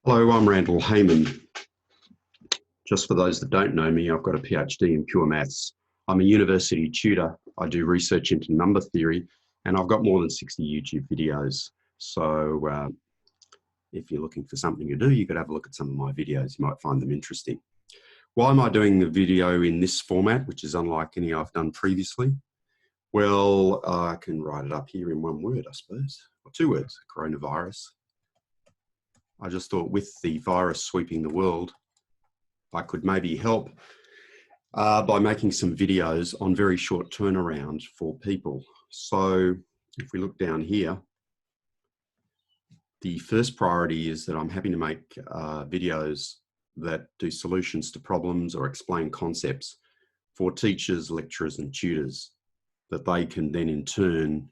Hello, I'm Randall Hayman. Just for those that don't know me, I've got a PhD in pure maths. I'm a university tutor. I do research into number theory, and I've got more than 60 YouTube videos. So if you're looking for something to do, you could have a look at some of my videos. You might find them interesting. Why am I doing the video in this format, which is unlike any I've done previously? Well, I can write it up here in one word, I suppose, or two words: coronavirus. I just thought with the virus sweeping the world, I could maybe help by making some videos on very short turnaround for people. So if we look down here, the first priority is that I'm happy to make videos that do solutions to problems or explain concepts for teachers, lecturers and tutors that they can then in turn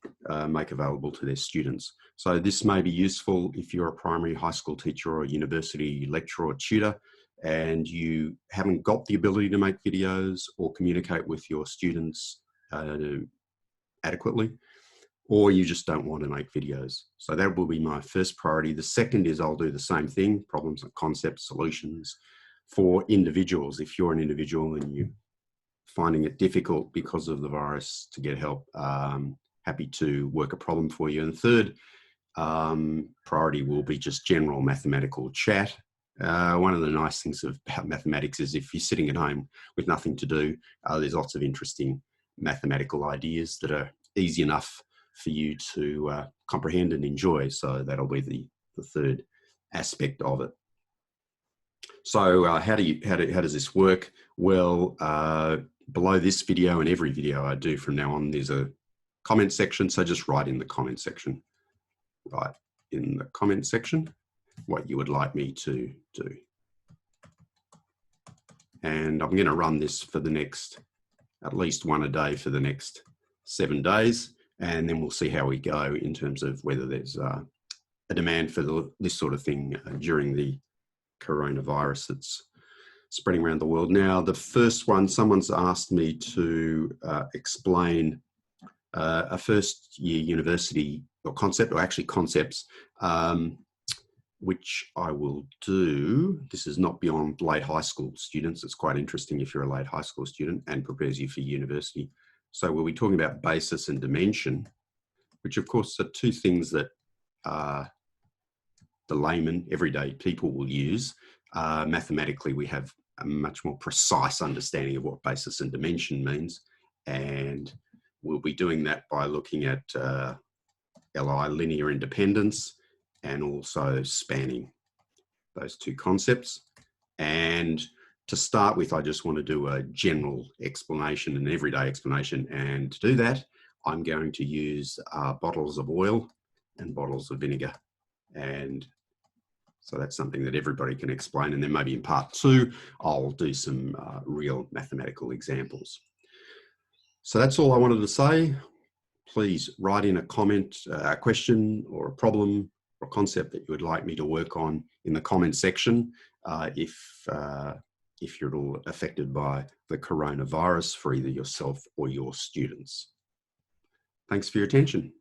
make available to their students. So this may be useful if you're a primary high school teacher or a university lecturer or tutor and you haven't got the ability to make videos or communicate with your students adequately, or you just don't want to make videos. So that will be my first priority. The second is I'll do the same thing, problems and concepts, solutions for individuals. If you're an individual and you're finding it difficult because of the virus to get help, happy to work a problem for you. And third priority will be just general mathematical chat. One of the nice things about mathematics is if you're sitting at home with nothing to do, there's lots of interesting mathematical ideas that are easy enough for you to comprehend and enjoy. So that'll be the third aspect of it. So how does this work? Well, below this video and every video I do from now on, there's a comment section. So just write in the comment section. Write in the comment section what you would like me to do. And I'm going to run this for the next, at least one a day for the next 7 days. And then we'll see how we go in terms of whether there's a demand for this sort of thing during the coronavirus that's spreading around the world. Now, the first one, someone's asked me to explain a first year university or concept, or actually concepts, which I will do. This is not beyond late high school students. It's quite interesting if you're a late high school student and prepares you for university. So we'll be talking about basis and dimension, which of course are two things that the layman, everyday people will use. Mathematically, we have a much more precise understanding of what basis and dimension means. And we'll be doing that by looking at LI, linear independence, and also spanning, those two concepts. And to start with, I just want to do a general explanation, an everyday explanation. And to do that, I'm going to use bottles of oil and bottles of vinegar. And so that's something that everybody can explain. And then maybe in part 2, I'll do some real mathematical examples. So that's all I wanted to say. Please write in a comment, a question or a problem or a concept that you would like me to work on in the comment section if you're at all affected by the coronavirus for either yourself or your students. Thanks for your attention.